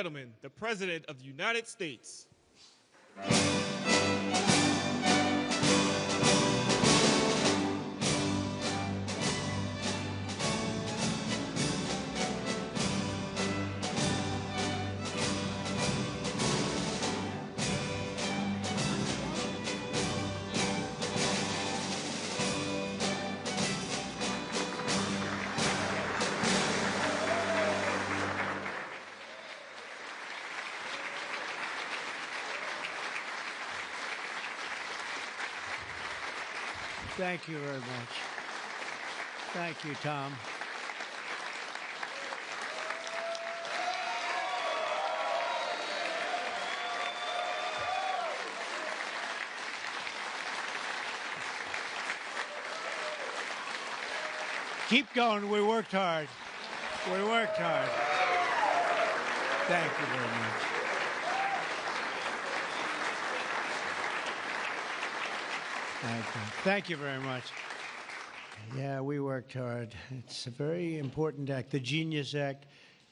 gentlemen, the President of the United States. Thank you very much. Thank you, Tom. Keep going. We worked hard. We worked hard. Thank you very much. Thank you very much. Yeah, we worked hard. It's a very important act, the Genius Act.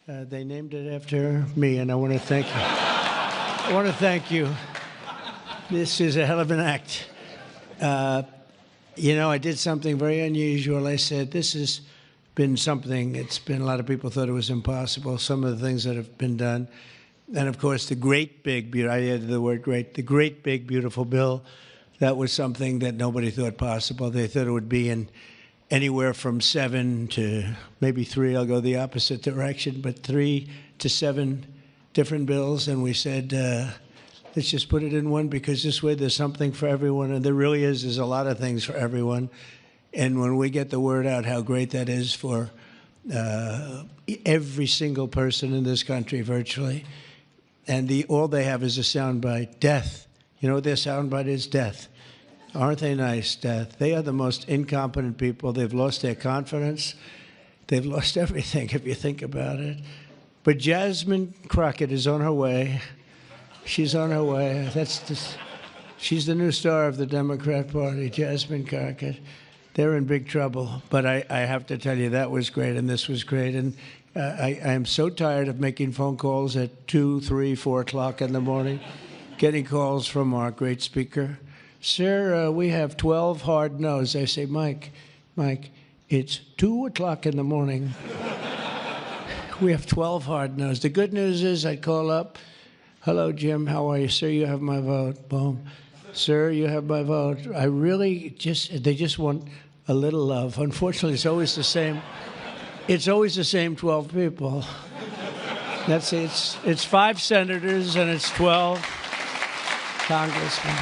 They named it after me, and I want to thank you. I want to thank you. This is a hell of an act. You know, I did something very unusual. I said, this has been something, it's been, a lot of people thought it was impossible, some of the things that have been done. And of course, the great big, I added the word great, the great big beautiful bill. That was something that nobody thought possible. They thought it would be in anywhere from 7 to maybe 3. I'll go the opposite direction, but 3 to 7 different bills. And we said, let's just put it in one, because this way there's something for everyone. And there really is. There's a lot of things for everyone. And when we get the word out how great that is for every single person in this country virtually, and all they have is a soundbite, death. You know what their soundbite is? Death. Aren't they nice, death? They are the most incompetent people. They've lost their confidence. They've lost everything, if you think about it. But Jasmine Crockett is on her way. She's on her way. She's the new star of the Democrat Party, Jasmine Crockett. They're in big trouble. But I have to tell you, that was great, and this was great. And I am so tired of making phone calls at 2, 3, 4 o'clock in the morning, getting calls from our great speaker. Sir, we have 12 hard no's. I say, Mike, it's 2 o'clock in the morning. We have 12 hard no's. The good news is I call up, hello, Jim, how are you? Sir, you have my vote. Boom. Sir, you have my vote. I really they just want a little love. Unfortunately, it's always the same. It's always the same 12 people. That's it. It's 5 senators and it's 12 congressmen.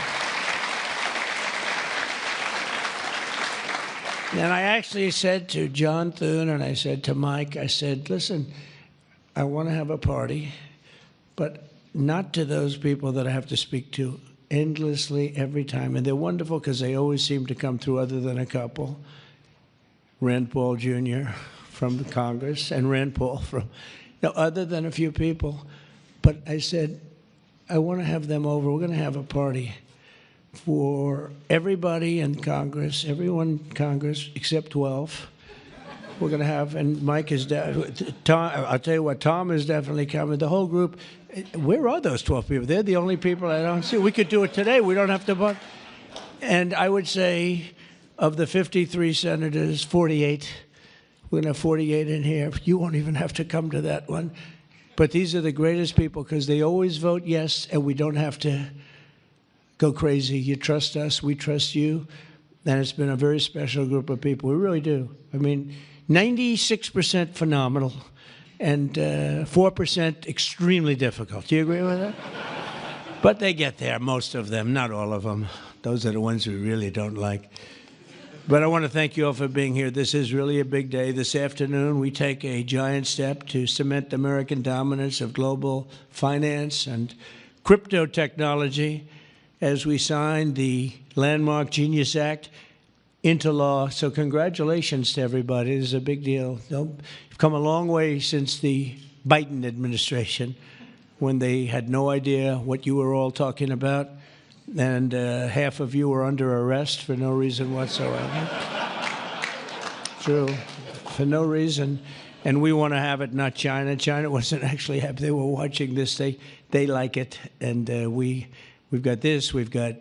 And I actually said to John Thune and I said to Mike, I said, listen, I want to have a party, but not to those people that I have to speak to endlessly every time. And they're wonderful because they always seem to come through, other than a couple. Rand Paul Jr. from the Congress and Rand Paul from, other than a few people. But I said, I want to have them over. We're going to have a party for everybody in Congress, everyone in Congress except 12. We're going to have, and Mike is, Tom, I'll tell you what, Tom is definitely coming. The whole group, where are those 12 people? They're the only people I don't see. We could do it today. We don't have to vote. And I would say of the 53 senators, 48, we're going to have 48 in here. You won't even have to come to that one. But these are the greatest people because they always vote yes, and we don't have to go crazy. You trust us, we trust you. And it's been a very special group of people. We really do. I mean, 96% phenomenal and 4% extremely difficult. Do you agree with that? But they get there, most of them, not all of them. Those are the ones we really don't like. But I want to thank you all for being here. This is really a big day. This afternoon, we take a giant step to cement American dominance of global finance and crypto technology as we sign the landmark Genius Act into law. So congratulations to everybody. This is a big deal. You've come a long way since the Biden administration, when they had no idea what you were all talking about, and half of you were under arrest for no reason whatsoever. True, for no reason. And we want to have it, not China. China wasn't actually happy. They were watching this. They like it. And we've got this. We've got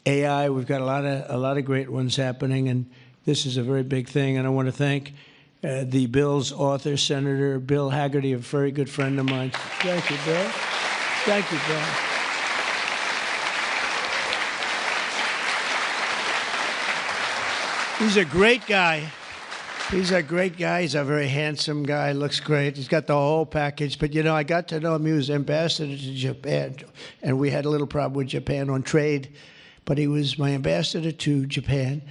AI. We've got a lot of great ones happening. And this is a very big thing. And I want to thank the bill's author, Senator Bill Hagerty, a very good friend of mine. Thank you, Bill. Thank you, Bill. He's a great guy. He's a great guy. He's a very handsome guy. Looks great. He's got the whole package. But, you know, I got to know him. He was ambassador to Japan, and we had a little problem with Japan on trade. But he was my ambassador to Japan,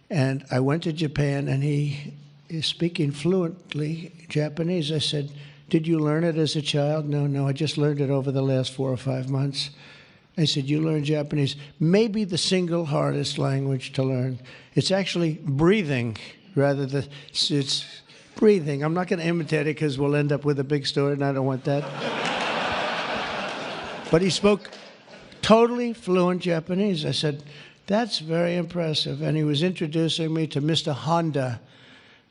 and I went to Japan, and he is speaking fluently Japanese. I said, did you learn it as a child? No, I just learned it over the last 4 or 5 months. I said, you learned Japanese. Maybe the single hardest language to learn. It's actually breathing. It's breathing. I'm not going to imitate it because we'll end up with a big story, and I don't want that. But he spoke totally fluent Japanese. I said, that's very impressive. And he was introducing me to Mr. Honda.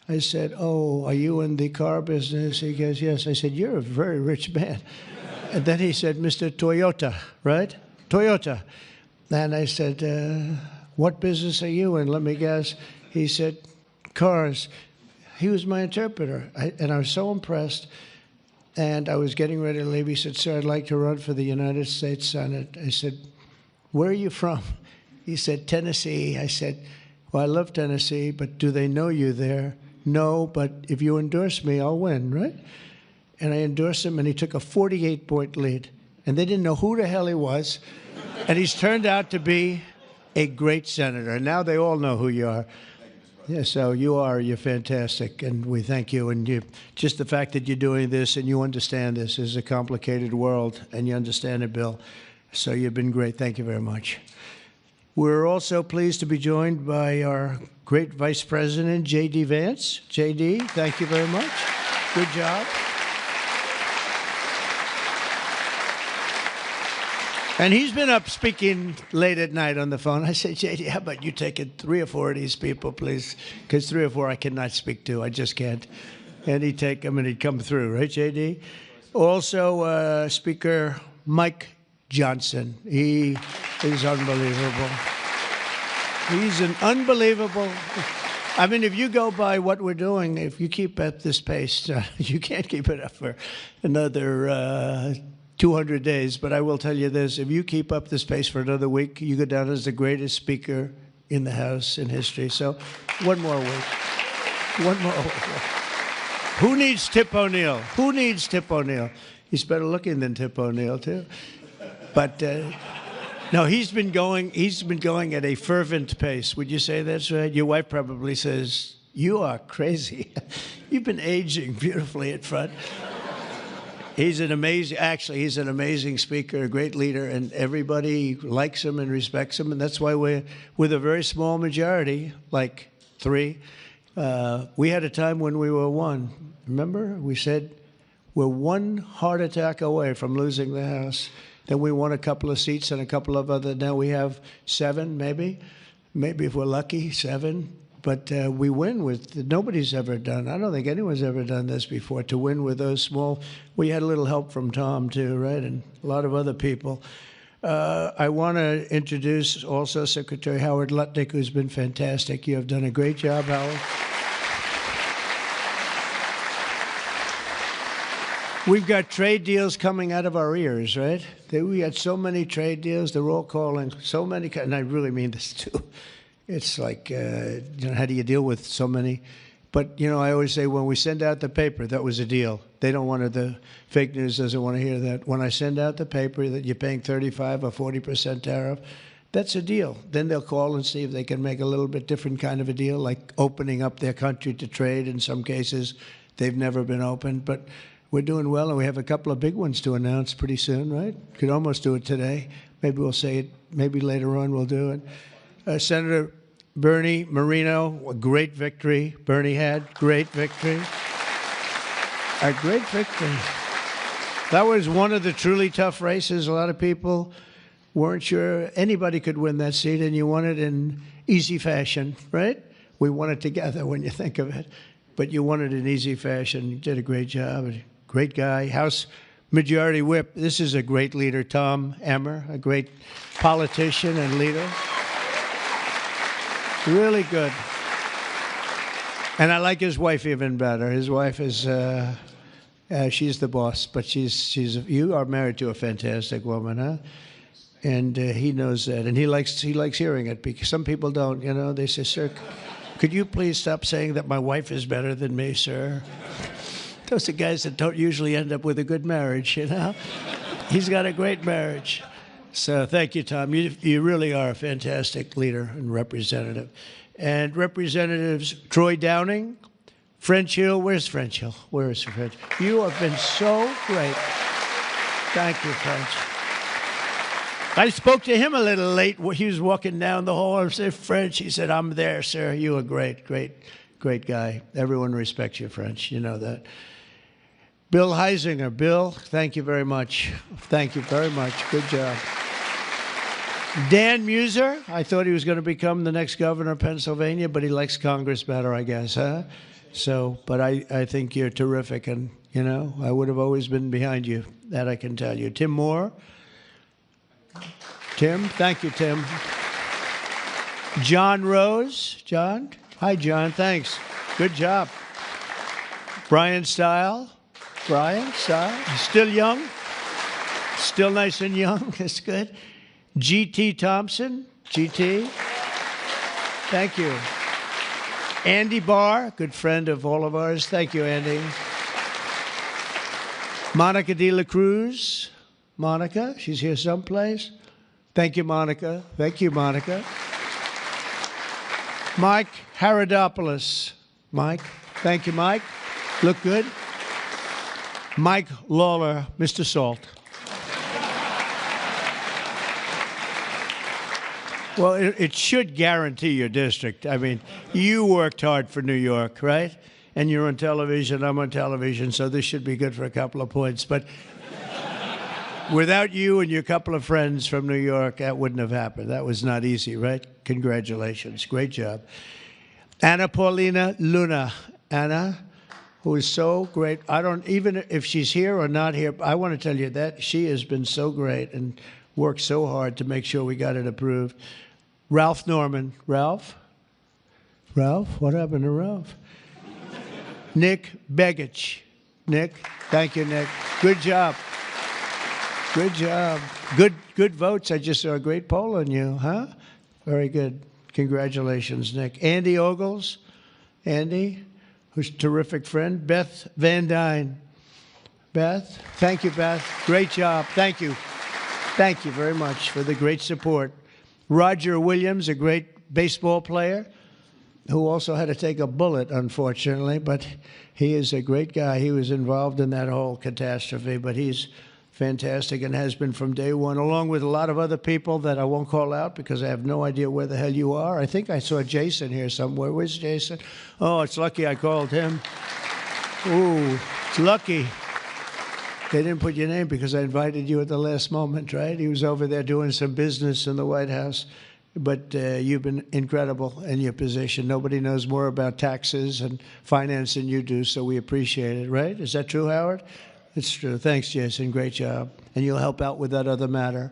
I said, oh, are you in the car business? He goes, yes. I said, you're a very rich man. And then he said, Mr. Toyota, right? Toyota. And I said, what business are you in? Let me guess. He said, cars. He was my interpreter, and I was so impressed. And I was getting ready to leave. He said, sir, I'd like to run for the United States Senate. I said, where are you from? He said, Tennessee. I said, well, I love Tennessee, but do they know you there? No, but if you endorse me, I'll win, right? And I endorsed him, and he took a 48-point lead. And they didn't know who the hell he was. And he's turned out to be a great senator. And now they all know who you are. Yeah, so you're fantastic, and we thank you. And just the fact that you're doing this and you understand this is a complicated world, and you understand it, Bill. So you've been great. Thank you very much. We're also pleased to be joined by our great Vice President, J.D. Vance. J.D., thank you very much. Good job. And he's been up speaking late at night on the phone. I said, J.D., how about you taking 3 or 4 of these people, please? Because 3 or 4 I cannot speak to. I just can't. And he'd take them and he'd come through, right, J.D.? Also, Speaker Mike Johnson. He is unbelievable. He's an unbelievable... I mean, if you go by what we're doing, if you keep at this pace, you can't keep it up for another 200 days. But I will tell you this, if you keep up this pace for another week, you go down as the greatest speaker in the House in history. So one more week. One more week. Who needs Tip O'Neill? Who needs Tip O'Neill? He's better looking than Tip O'Neill, too. But... no, he's been going at a fervent pace. Would you say that's right? Your wife probably says, you are crazy. You've been aging beautifully at front. He's an amazing speaker, a great leader, and everybody likes him and respects him, and that's why we're with a very small majority, like 3. We had a time when we were 1. Remember? We said we're 1 heart attack away from losing the House. Then we won a couple of seats and a couple of other. Now we have 7, maybe if we're lucky, 7. But we win with nobody's ever done. I don't think anyone's ever done this before. To win with those small. We had a little help from Tom too, right, and a lot of other people. I want to introduce also Secretary Howard Lutnick, who's been fantastic. You have done a great job, Howard. We've got trade deals coming out of our ears, right? We had so many trade deals. They're all calling so many, and I really mean this too. It's like, how do you deal with so many? But, I always say when we send out the paper, that was a deal. They don't want the fake news doesn't want to hear that. When I send out the paper that you're paying 35 or 40% tariff, that's a deal. Then they'll call and see if they can make a little bit different kind of a deal, like opening up their country to trade. In some cases, they've never been opened, but we're doing well, and we have a couple of big ones to announce pretty soon, right? Could almost do it today. Maybe we'll say it. Maybe later on we'll do it. Senator Bernie Moreno, a great victory. Bernie had great victory. A great victory. That was one of the truly tough races. A lot of people weren't sure anybody could win that seat, and you won it in easy fashion, right? We won it together when you think of it. but you won it in easy fashion. You did a great job. Great guy. House Majority Whip. This is a great leader, Tom Emmer, a great politician and leader. Really good. And I like his wife even better. His wife is, she's the boss, but you are married to a fantastic woman, huh? And he knows that, and he likes hearing it, because some people don't, you know. They say, "Sir, could you please stop saying that my wife is better than me, sir?" Those are guys that don't usually end up with a good marriage, you know. He's got a great marriage. So thank you, Tom. You really are a fantastic leader and representative. And Representatives Troy Downing, French Hill. Where's French Hill? Where is French? You have been so great. Thank you, French. I spoke to him a little late. He was walking down the hall. I said, "French." He said, "I'm there, sir. You are great, great, great guy. Everyone respects you, French. You know that." Bill Heisinger. Bill, thank you very much. Thank you very much. Good job. Dan Muser. I thought he was going to become the next governor of Pennsylvania, but he likes Congress better, I guess, huh? So, but I think you're terrific, and, you know, I would have always been behind you. That I can tell you. Tim Moore. Tim, thank you, Tim. John Rose. John? Hi, John. Thanks. Good job. Brian Stile. Brian Stile. Still young. Still nice and young. That's good. G.T. Thompson. G.T. Thank you. Andy Barr, good friend of all of ours. Thank you, Andy. Monica de la Cruz. Monica, she's here someplace. Thank you, Monica. Thank you, Monica. Mike Haradopoulos. Mike. Thank you, Mike. Look good. Mike Lawler, Mr. Salt. Well, it should guarantee your district. I mean, you worked hard for New York, right? And you're on television, I'm on television, so this should be good for a couple of points. But without you and your couple of friends from New York, that wouldn't have happened. That was not easy, right? Congratulations. Great job. Anna Paulina Luna. Anna, who is so great. Even if she's here or not here, I want to tell you that she has been so great and worked so hard to make sure we got it approved. Ralph Norman. Ralph? Ralph? What happened to Ralph? Nick Begich. Nick? Thank you, Nick. Good job. Good job. Good votes. I just saw a great poll on you, huh? Very good. Congratulations, Nick. Andy Ogles. Andy, who's a terrific friend. Beth Van Dyne. Beth? Thank you, Beth. Great job. Thank you. Thank you very much for the great support. Roger Williams, a great baseball player, who also had to take a bullet, unfortunately, but he is a great guy. He was involved in that whole catastrophe, but he's fantastic and has been from day one, along with a lot of other people that I won't call out because I have no idea where the hell you are. I think I saw Jason here somewhere. Where's Jason? Oh, it's lucky I called him. Ooh, it's lucky. They didn't put your name because I invited you at the last moment, right? He was over there doing some business in the White House. But you've been incredible in your position. Nobody knows more about taxes and finance than you do, so we appreciate it, right? Is that true, Howard? It's true. Thanks, Jason. Great job. And you'll help out with that other matter.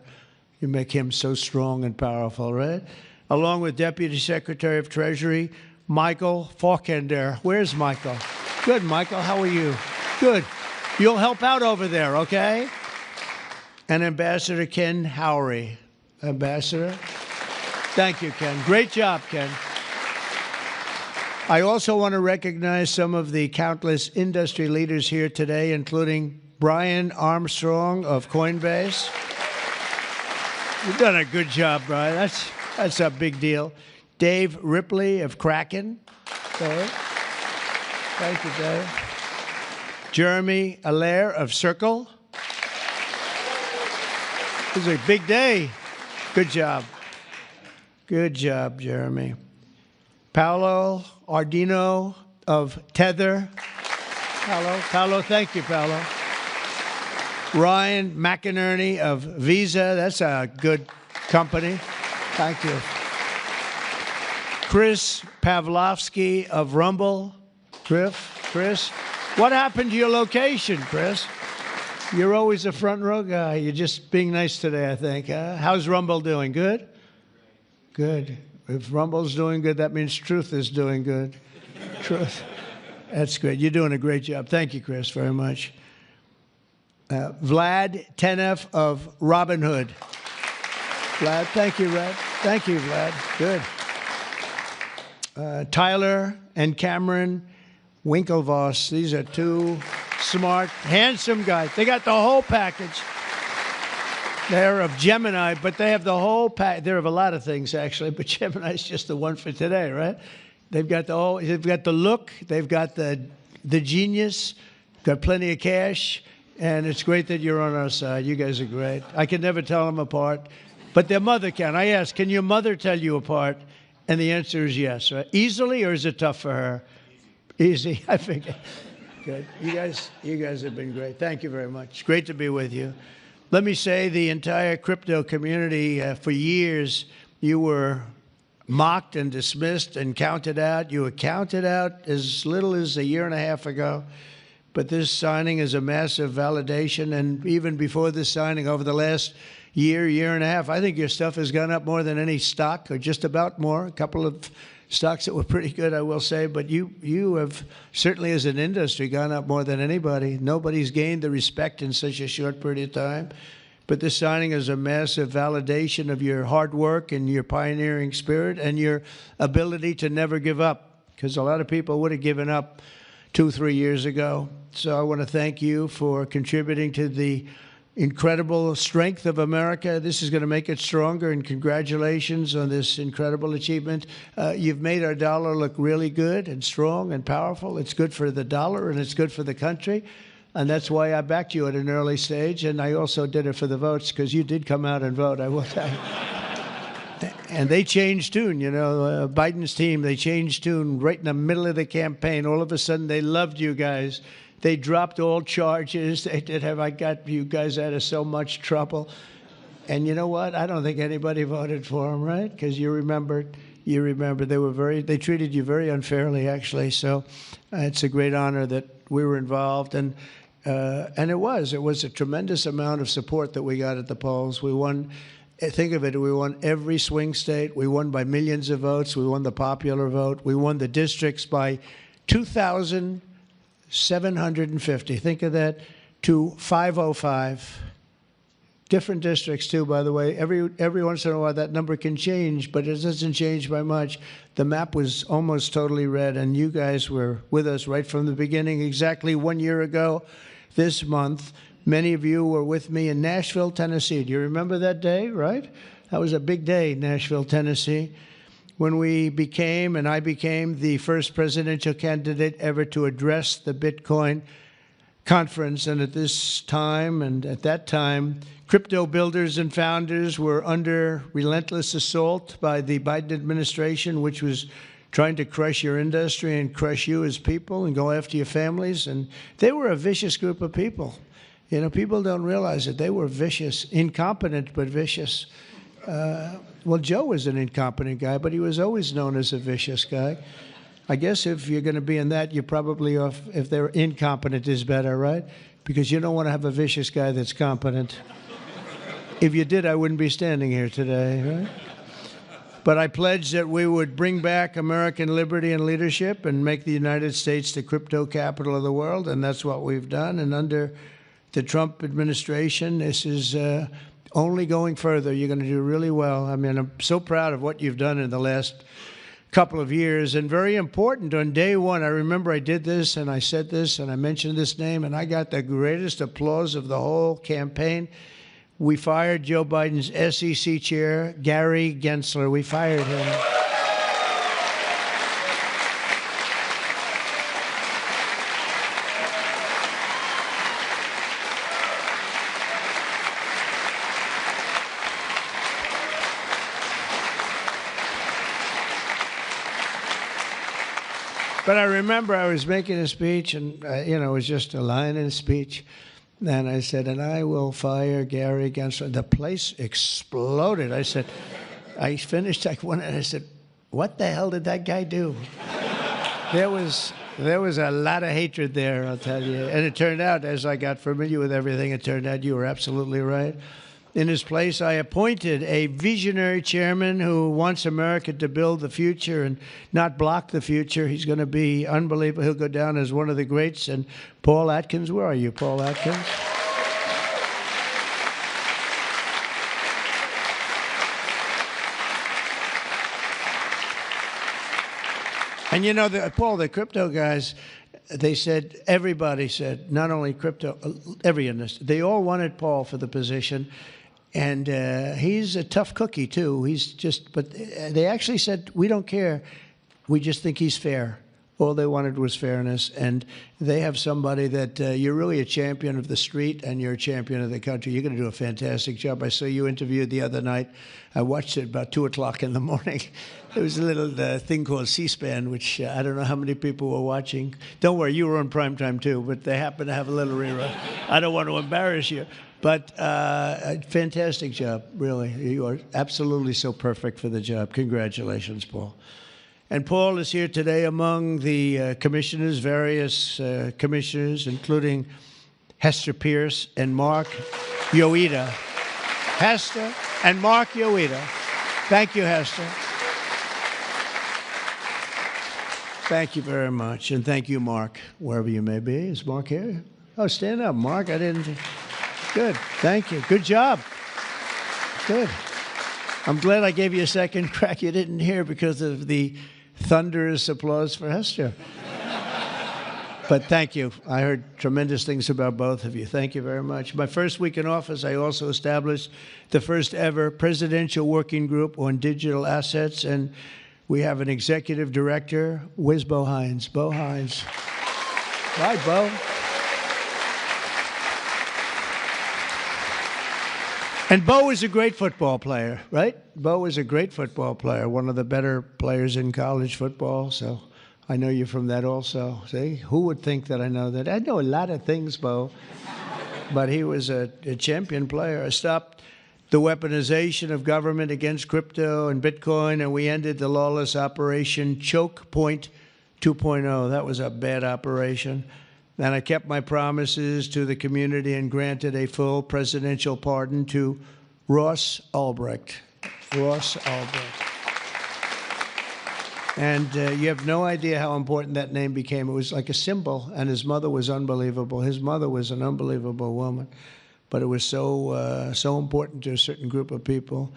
You make him so strong and powerful, right? Along with Deputy Secretary of Treasury, Michael Faulkender. Where's Michael? Good, Michael. How are you? Good. You'll help out over there, okay? And Ambassador Ken Howry. Ambassador? Thank you, Ken. Great job, Ken. I also want to recognize some of the countless industry leaders here today, including Brian Armstrong of Coinbase. You've done a good job, Brian. That's a big deal. Dave Ripley of Kraken. Dave. Thank you, Dave. Jeremy Allaire of Circle. This is a big day. Good job. Good job, Jeremy. Paolo Ardino of Tether. Paolo, thank you, Paolo. Ryan McInerney of Visa. That's a good company. Thank you. Chris Pavlovsky of Rumble. Chris, what happened to your location, Chris? You're always a front row guy. You're just being nice today, I think. How's Rumble doing? Good? Good. If Rumble's doing good, that means Truth is doing good. Truth. That's great. You're doing a great job. Thank you, Chris, very much. Vlad Tenev of Robin Hood. Vlad, thank you, Vlad. Thank you, Vlad. Good. Tyler and Cameron Winklevoss. These are two smart, handsome guys. They got the whole package. They're of Gemini, but they have the whole pack. They're of a lot of things, actually, but Gemini's just the one for today, right? They've got they've got the look, they've got the genius, got plenty of cash, and it's great that you're on our side. You guys are great. I can never tell them apart, but their mother can. I asked, can your mother tell you apart? And the answer is yes. Right? Easily, or is it tough for her? Easy, I figure. Good. You guys have been great. Thank you very much. Great to be with you. Let me say the entire crypto community, for years, you were mocked and dismissed and counted out. You were counted out as little as a year and a half ago. But this signing is a massive validation. And even before this signing, over the last year and a half, I think your stuff has gone up more than any stock, or just about more. A couple of stocks that were pretty good, I will say. But you have certainly, as an industry, gone up more than anybody. Nobody's gained the respect in such a short period of time. But this signing is a massive validation of your hard work and your pioneering spirit and your ability to never give up, because a lot of people would have given up 2-3 years ago. So I want to thank you for contributing to the incredible strength of America. This is going to make it stronger, and congratulations on this incredible achievement. You've made our dollar look really good and strong and powerful. It's good for the dollar, and it's good for the country. And that's why I backed you at an early stage, and I also did it for the votes, because you did come out and vote, I will tell you. And they changed tune, you know, Biden's team, they changed tune right in the middle of the campaign. All of a sudden, they loved you guys. They dropped all charges. They did have, I got you guys out of so much trouble. And you know what? I don't think anybody voted for them, right? Because you remember they treated you very unfairly, actually. So it's a great honor that we were involved. And it was a tremendous amount of support that we got at the polls. We won, think of it, we won every swing state. We won by millions of votes. We won the popular vote. We won the districts by 2,750. Think of that, to 505. Different districts, too, by the way. Every once in a while, that number can change, but it doesn't change by much. The map was almost totally red, and you guys were with us right from the beginning. Exactly 1 year ago this month, many of you were with me in Nashville, Tennessee. Do you remember that day, right? That was a big day, Nashville, Tennessee, when I became the first presidential candidate ever to address the Bitcoin conference. And at this time, and at that time, crypto builders and founders were under relentless assault by the Biden administration, which was trying to crush your industry and crush you as people and go after your families. And they were a vicious group of people. You know, people don't realize it. They were vicious, incompetent, but vicious. Well, Joe was an incompetent guy, but he was always known as a vicious guy. I guess if you're going to be in that, you're probably off. If they're incompetent is better, right? Because you don't want to have a vicious guy that's competent. If you did, I wouldn't be standing here today, right? But I pledged that we would bring back American liberty and leadership and make the United States the crypto capital of the world, and that's what we've done. And under the Trump administration, this is only going further. You're going to do really well. I mean, I'm so proud of what you've done in the last couple of years. And very important, on day one, I remember I did this and I said this and I mentioned this name, and I got the greatest applause of the whole campaign. We fired Joe Biden's SEC chair, Gary Gensler. We fired him. But I remember I was making a speech, and it was just a line in a speech. And I said, and I will fire Gary Gensler. The place exploded. I said, I finished Act One, and I said, what the hell did that guy do? There was There was a lot of hatred there, I'll tell you. And it turned out, as I got familiar with everything, it turned out you were absolutely right. In his place, I appointed a visionary chairman who wants America to build the future and not block the future. He's going to be unbelievable. He'll go down as one of the greats. And Paul Atkins, where are you, Paul Atkins? And you know, Paul, the crypto guys, they said, everybody said, not only crypto, every industry, they all wanted Paul for the position. And he's a tough cookie, too. He's just, but they actually said, we don't care. We just think he's fair. All they wanted was fairness. And they have somebody that you're really a champion of the street and you're a champion of the country. You're going to do a fantastic job. I saw you interviewed the other night. I watched it about 2 o'clock in the morning. There was a little thing called C-SPAN, which I don't know how many people were watching. Don't worry, you were on primetime too, but they happened to have a little rerun. I don't want to embarrass you. But a fantastic job, really. You are absolutely so perfect for the job. Congratulations, Paul. And Paul is here today among the commissioners, various commissioners, including Hester Pierce and Mark Yoida. Hester and Mark Yoida. Thank you, Hester. Thank you very much. And thank you, Mark, wherever you may be. Is Mark here? Oh, stand up, Mark. I didn't. Good. Thank you. Good job. Good. I'm glad I gave you a second crack you didn't hear because of the thunderous applause for Hester. But thank you. I heard tremendous things about both of you. Thank you very much. My first week in office, I also established the first ever presidential working group on digital assets, and we have an executive director. Where's Bo Hines? Bo Hines. Hi, Bo. And Bo is a great football player, right? Bo is a great football player, one of the better players in college football. So I know you from that also. See, who would think that I know that? I know a lot of things, Bo. But he was a champion player. I stopped the weaponization of government against crypto and Bitcoin, and we ended the lawless operation Choke Point 2.0. That was a bad operation. And I kept my promises to the community and granted a full presidential pardon to Ross Ulbricht. Ross Ulbricht. And you have no idea how important that name became. It was like a symbol, and his mother was unbelievable. His mother was an unbelievable woman, but it was so important to a certain group of people.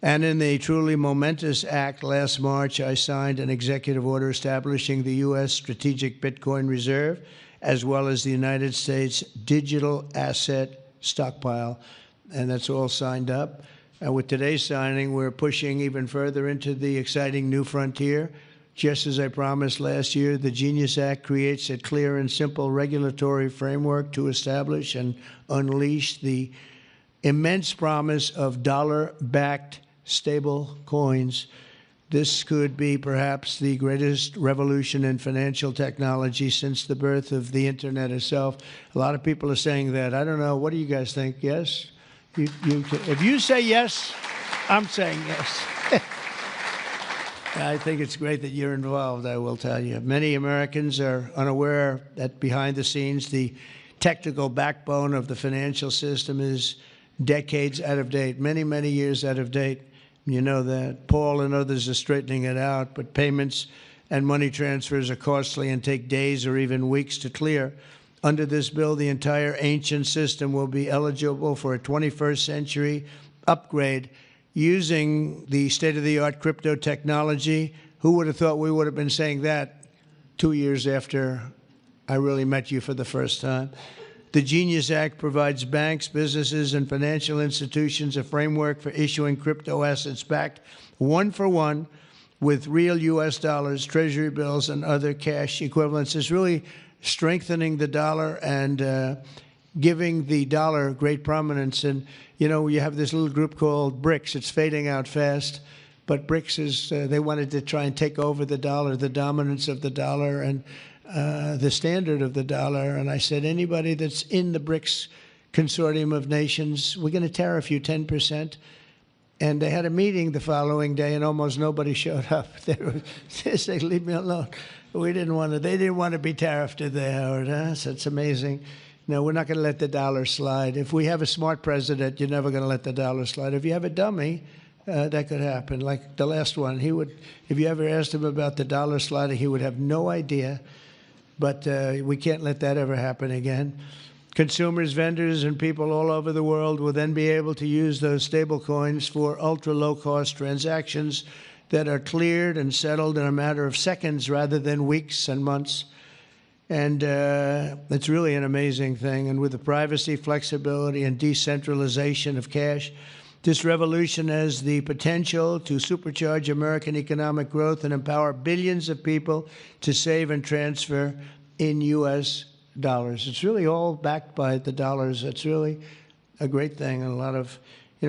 And in the truly momentous act last March, I signed an executive order establishing the U.S. Strategic Bitcoin Reserve, as well as the United States Digital Asset Stockpile. And that's all signed up. And with today's signing, we're pushing even further into the exciting new frontier. Just as I promised last year, the Genius Act creates a clear and simple regulatory framework to establish and unleash the immense promise of dollar-backed stable coins. This could be perhaps the greatest revolution in financial technology since the birth of the internet itself. A lot of people are saying that. I don't know. What do you guys think? Yes? If you say yes, I'm saying yes. I think it's great that you're involved, I will tell you. Many Americans are unaware that behind the scenes, the technical backbone of the financial system is decades out of date, many, many years out of date. You know that. Paul and others are straightening it out, but payments and money transfers are costly and take days or even weeks to clear. Under this bill, the entire ancient system will be eligible for a 21st century upgrade using the state-of-the-art crypto technology. Who would have thought we would have been saying that 2 years after I really met you for the first time? The Genius Act provides banks, businesses, and financial institutions a framework for issuing crypto assets backed one-for-one with real U.S. dollars, treasury bills, and other cash equivalents. It's really strengthening the dollar and giving the dollar great prominence. And, you know, you have this little group called BRICS. It's fading out fast. But BRICS is, they wanted to try and take over the dollar, the dominance of the dollar, and the standard of the dollar. And I said, anybody that's in the BRICS consortium of nations, we're going to tariff you 10%. And they had a meeting the following day, and almost nobody showed up. They said, leave me alone. They didn't want to be tariffed, did they, Howard? Huh? So it's amazing. No, we're not going to let the dollar slide. If we have a smart president, you're never going to let the dollar slide. If you have a dummy, that could happen. Like the last one, if you ever asked him about the dollar sliding, he would have no idea. But we can't let that ever happen again. Consumers, vendors, and people all over the world will then be able to use those stable coins for ultra-low-cost transactions that are cleared and settled in a matter of seconds rather than weeks and months. And it's really an amazing thing. And with the privacy, flexibility, and decentralization of cash, this revolution has the potential to supercharge American economic growth and empower billions of people to save and transfer in U.S. dollars. It's really all backed by the dollars. It's really a great thing. And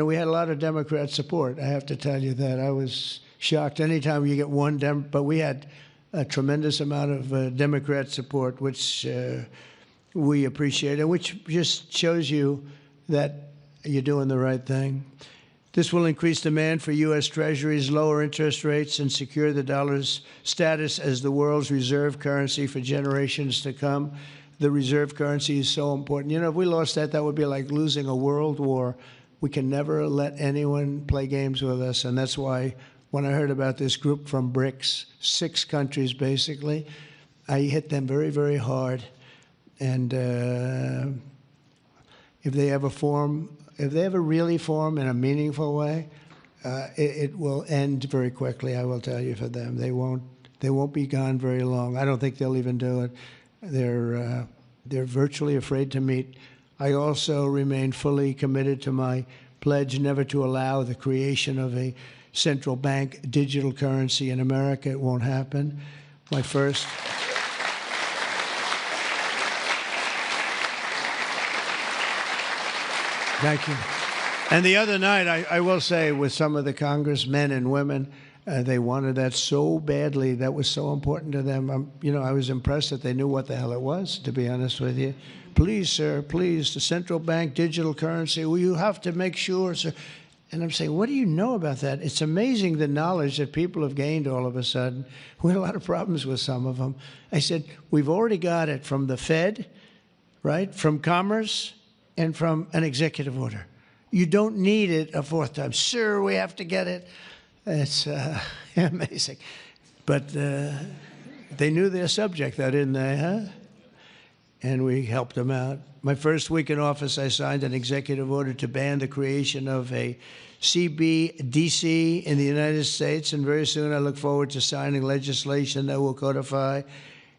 we had a lot of Democrat support. I have to tell you that. I was shocked. Anytime you get one but we had a tremendous amount of Democrat support, which we appreciate, and which just shows you that you're doing the right thing. This will increase demand for U.S. Treasuries, lower interest rates, and secure the dollar's status as the world's reserve currency for generations to come. The reserve currency is so important. If we lost that, that would be like losing a world war. We can never let anyone play games with us, and that's why when I heard about this group from BRICS, 6 countries basically, I hit them very, very hard. And if they ever really form in a meaningful way, it will end very quickly, I will tell you, for them. They won't be gone very long. I don't think they'll even do it. They're virtually afraid to meet. I also remain fully committed to my pledge never to allow the creation of a central bank digital currency in America. It won't happen. My first... Thank you. And the other night, I will say, with some of the congressmen and women, they wanted that so badly. That was so important to them. I was impressed that they knew what the hell it was, to be honest with you. Please, sir, please, the central bank digital currency, well, you have to make sure, sir. And I'm saying, what do you know about that? It's amazing the knowledge that people have gained all of a sudden. We had a lot of problems with some of them. I said, we've already got it from the Fed, right, from Commerce, and from an executive order. You don't need it a 4th time. Sir, we have to get it. It's amazing. But they knew their subject, though, didn't they, huh? And we helped them out. My first week in office, I signed an executive order to ban the creation of a CBDC in the United States, and very soon I look forward to signing legislation that will codify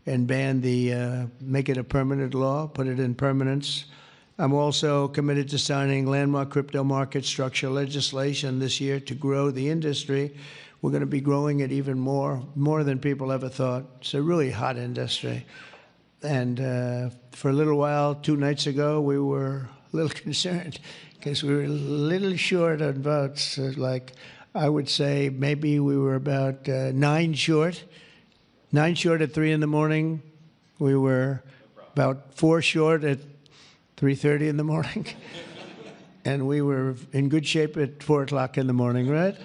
and make it a permanent law, put it in permanence. I'm also committed to signing landmark crypto market structure legislation this year to grow the industry. We're going to be growing it even more than people ever thought. It's a really hot industry. And for a little while, 2 nights ago, we were a little concerned because we were a little short on votes. I would say maybe we were about 9 short. 9 short at 3 in the morning. We were about 4 short at 3:30 in the morning. And we were in good shape at 4 o'clock in the morning, right?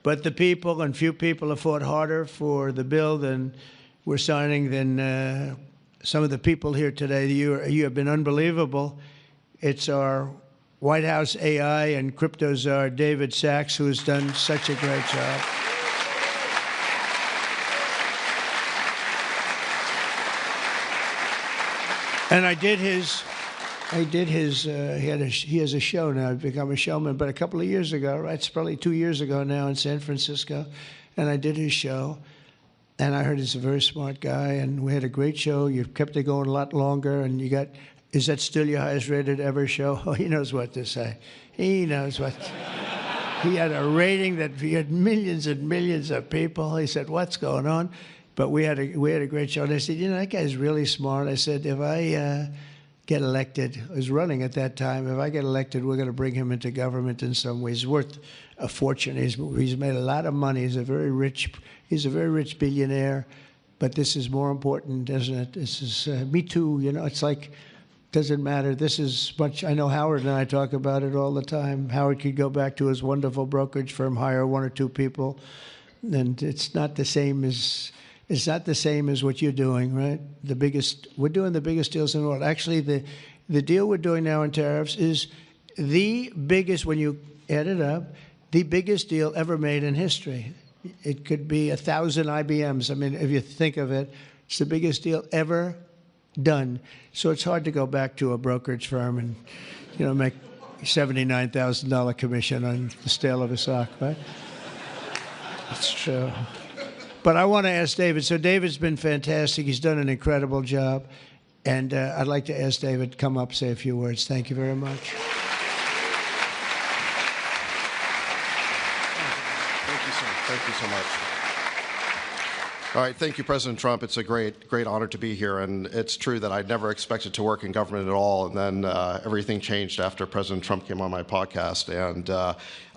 But the people, and few people, have fought harder for the bill than we're signing than some of the people here today. You have been unbelievable. It's our White House AI and crypto czar, David Sachs, who has done such a great job. And he has a show now. I've become a showman, but a couple of years ago, right? It's probably 2 years ago now in San Francisco, and I did his show. And I heard he's a very smart guy, and we had a great show. You've kept it going a lot longer, and is that still your highest rated ever show? Oh, he knows what to say. He knows what. He had a rating that he had millions and millions of people. He said, what's going on? But we had a great show. And I said, that guy's really smart. I said, if I get elected, I was running at that time, if I get elected, we're going to bring him into government in some ways. He's worth a fortune. He's made a lot of money. He's a very rich billionaire. But this is more important, isn't it? This is Me Too. It's like doesn't matter. This is much, I know Howard and I talk about it all the time. Howard could go back to his wonderful brokerage firm, hire one or two people, and it's not the same as what you're doing, right? We're doing the biggest deals in the world. Actually, the deal we're doing now in tariffs is the biggest, when you add it up, the biggest deal ever made in history. It could be 1,000 IBMs. I mean, if you think of it, it's the biggest deal ever done. So it's hard to go back to a brokerage firm and, make $79,000 commission on the sale of a sock, right? It's true. But I want to ask David. So David's been fantastic. He's done an incredible job. And I'd like to ask David to come up, say a few words. Thank you very much. Thank you so much. All right, thank you, President Trump. It's a great honor to be here, and it's true that I never expected to work in government at all, and then everything changed after President Trump came on my podcast, and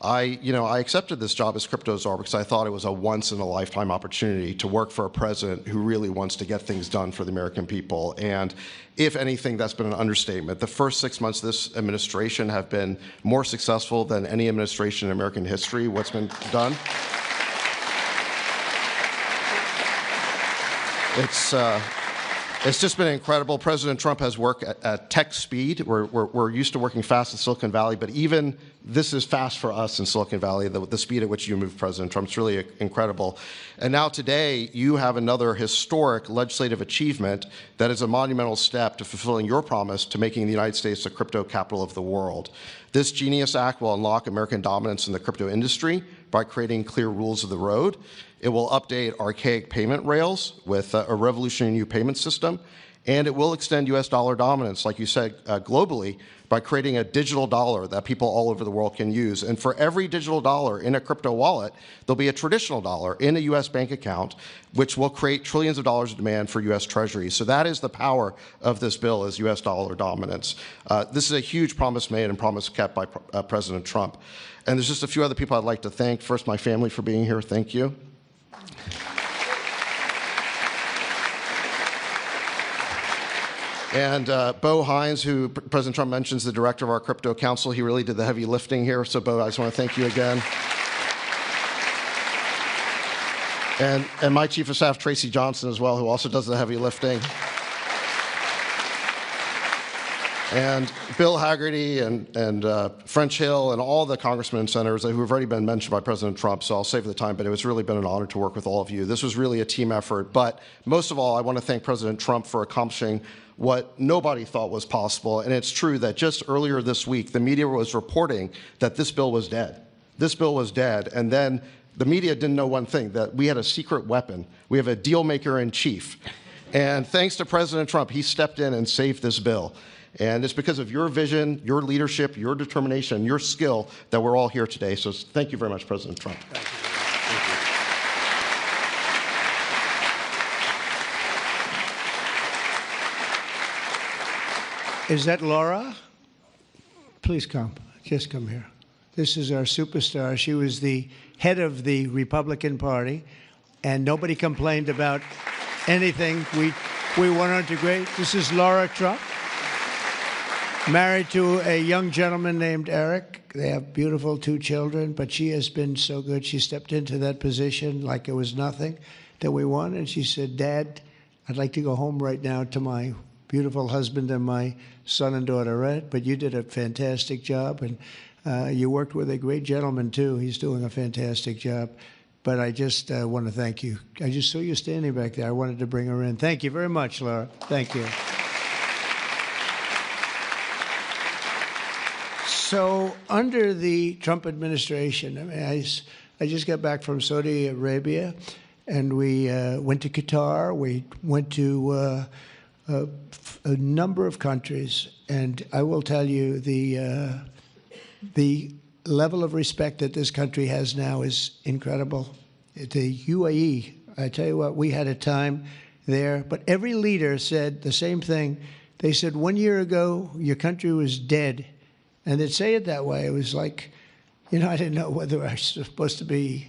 I accepted this job as crypto czar because I thought it was a once-in-a-lifetime opportunity to work for a president who really wants to get things done for the American people, and if anything, that's been an understatement. The first 6 months of this administration have been more successful than any administration in American history. What's been done? It's just been incredible. President Trump has worked at tech speed. We're used to working fast in Silicon Valley, but even this is fast for us in Silicon Valley, the speed at which you move, President Trump. It's really incredible. And now today, you have another historic legislative achievement that is a monumental step to fulfilling your promise to making the United States the crypto capital of the world. This Genius Act will unlock American dominance in the crypto industry by creating clear rules of the road. It will update archaic payment rails with a revolutionary new payment system, and it will extend U.S. dollar dominance, like you said, globally, by creating a digital dollar that people all over the world can use. And for every digital dollar in a crypto wallet, there'll be a traditional dollar in a U.S. bank account, which will create trillions of dollars of demand for U.S. treasuries. So that is the power of this bill, is U.S. dollar dominance. This is a huge promise made and promise kept by President Trump. And there's just a few other people I'd like to thank. First, my family for being here. Thank you. And Bo Hines, who President Trump mentions, the director of our crypto council, he really did the heavy lifting here. So, Bo, I just want to thank you again. And my chief of staff, Tracy Johnson, as well, who also does the heavy lifting. And Bill Haggerty and French Hill and all the congressmen and senators who have already been mentioned by President Trump, so I'll save the time, but it was really been an honor to work with all of you. This was really a team effort, but most of all, I want to thank President Trump for accomplishing what nobody thought was possible, and it's true that just earlier this week, the media was reporting that this bill was dead. This bill was dead, and then the media didn't know one thing, that we had a secret weapon. We have a deal maker in chief. And thanks to President Trump, he stepped in and saved this bill. And it's because of your vision, your leadership, your determination, your skill that we're all here today. So thank you very much, President Trump. Thank you. Is that Laura? Please come. Just come here. This is our superstar. She was the head of the Republican Party, and nobody complained about anything. We went on to great. This is Laura Trump, married to a young gentleman named Eric. They have beautiful 2 children, but she has been so good. She stepped into that position like it was nothing that we won, and she said, Dad, I'd like to go home right now to my beautiful husband and my son and daughter, right? But you did a fantastic job, and you worked with a great gentleman, too. He's doing a fantastic job. But I just want to thank you. I just saw you standing back there. I wanted to bring her in. Thank you very much, Laura. Thank you. So under the Trump administration, I mean, I just got back from Saudi Arabia, and we went to Qatar. We went to a number of countries, and I will tell you the level of respect that this country has now is incredible. The UAE, I tell you what, we had a time there, but every leader said the same thing. They said 1 year ago, your country was dead. And they'd say it that way. It was like, I didn't know whether I was supposed to be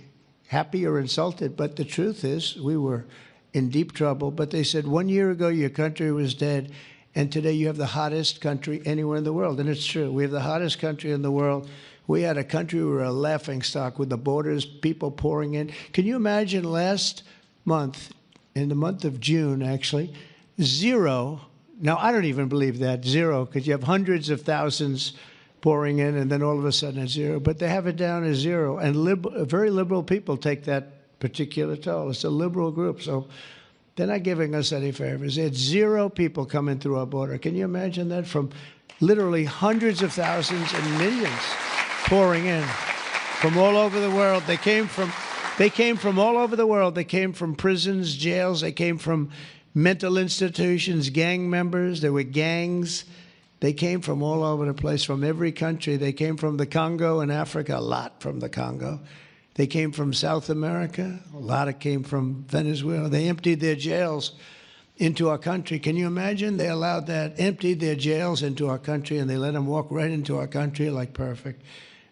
happy or insulted, but the truth is we were in deep trouble. But they said 1 year ago, your country was dead. And today you have the hottest country anywhere in the world. And it's true. We have the hottest country in the world. We had a country we were a laughingstock with the borders, people pouring in. Can you imagine last month, in the month of June, actually, 0. Now, I don't even believe that, 0, because you have hundreds of thousands pouring in, and then all of a sudden it's 0. But they have it down as 0. And very liberal people take that particular toll. It's a liberal group. So they're not giving us any favors. It's 0 people coming through our border. Can you imagine that? From literally hundreds of thousands and millions pouring in from all over the world. They came from all over the world. They came from prisons, jails. They came from mental institutions, gang members. There were gangs. They came from all over the place, from every country. They came from the Congo in Africa, a lot from the Congo. They came from South America. A lot came from Venezuela. They emptied their jails into our country. Can you imagine? They allowed that, emptied their jails into our country, and they let them walk right into our country like perfect.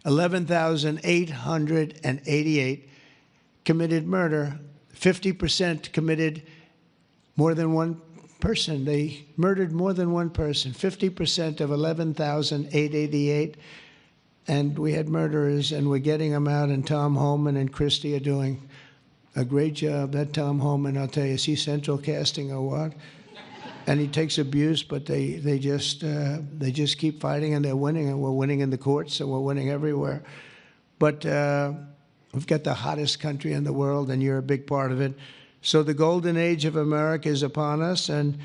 11,888 committed murder. 50% committed more than one person. They murdered more than one person. 50% of 11,888. And we had murderers, and we're getting them out, and Tom Homan and Christie are doing a great job. That Tom Homan, I'll tell you, is he central casting or what? And he takes abuse, but they just keep fighting, and they're winning, and we're winning in the courts, and we're winning everywhere. But we've got the hottest country in the world, and you're a big part of it. So the golden age of America is upon us, and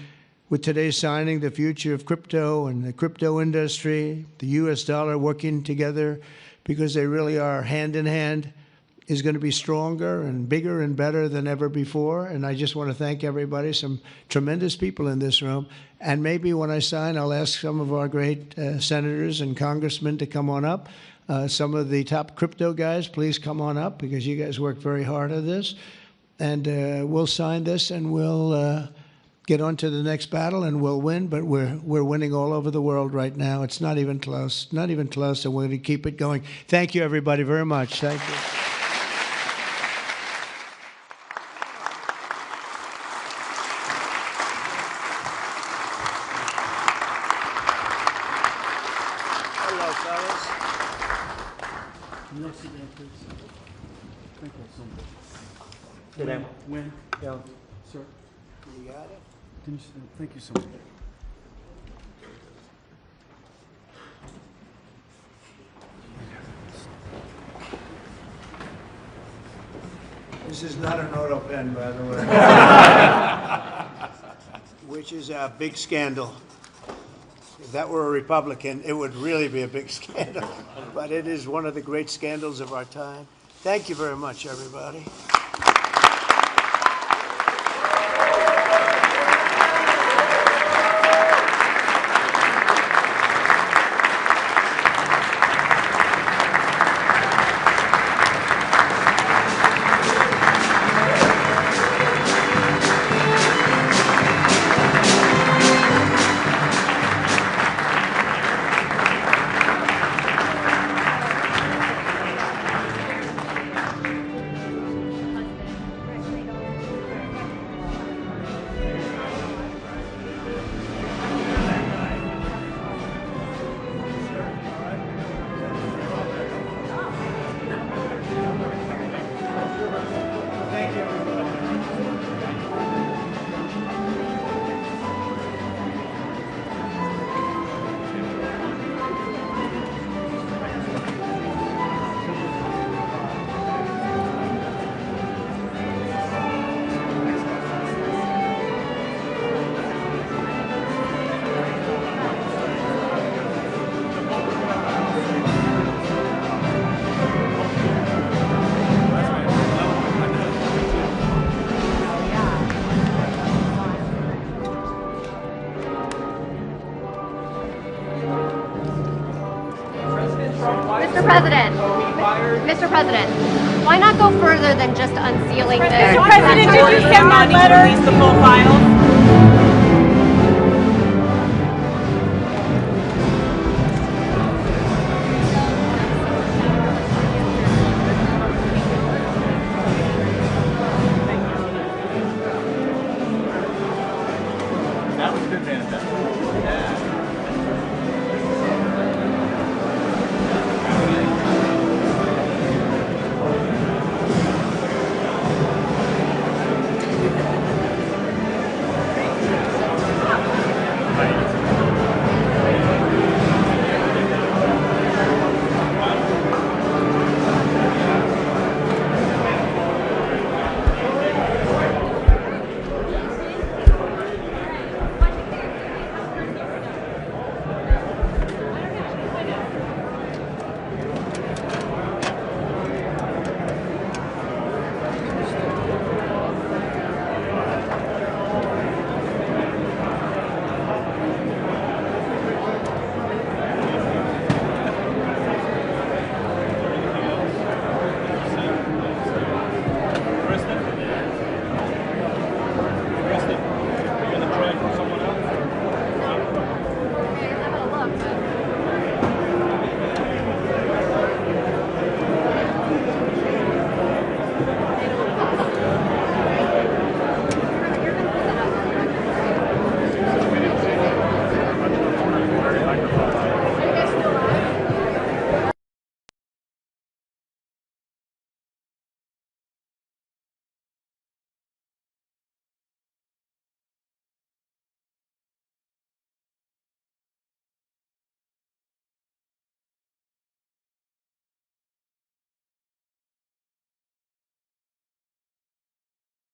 with today's signing, the future of crypto and the crypto industry, the U.S. dollar working together, because they really are hand in hand, is going to be stronger and bigger and better than ever before. And I just want to thank everybody, some tremendous people in this room. And maybe when I sign, I'll ask some of our great senators and congressmen to come on up. Some of the top crypto guys, please come on up, because you guys work very hard at this. And we'll sign this, and we'll get on to the next battle, and we'll win. But we're winning all over the world right now. It's not even close, not even close, and we're going to keep it going. Thank you, everybody, very much. Thank you. Hello, fellas. Next again, please. Thank you so much. Good day. When? Yeah. Sir? You got it? Thank you so much. This is not an auto pen, by the way. Which is a big scandal. If that were a Republican, it would really be a big scandal. But it is one of the great scandals of our time. Thank you very much, everybody. Mr. President, why not go further than just unsealing this? Mr. President, did you send that letter? Release the full file.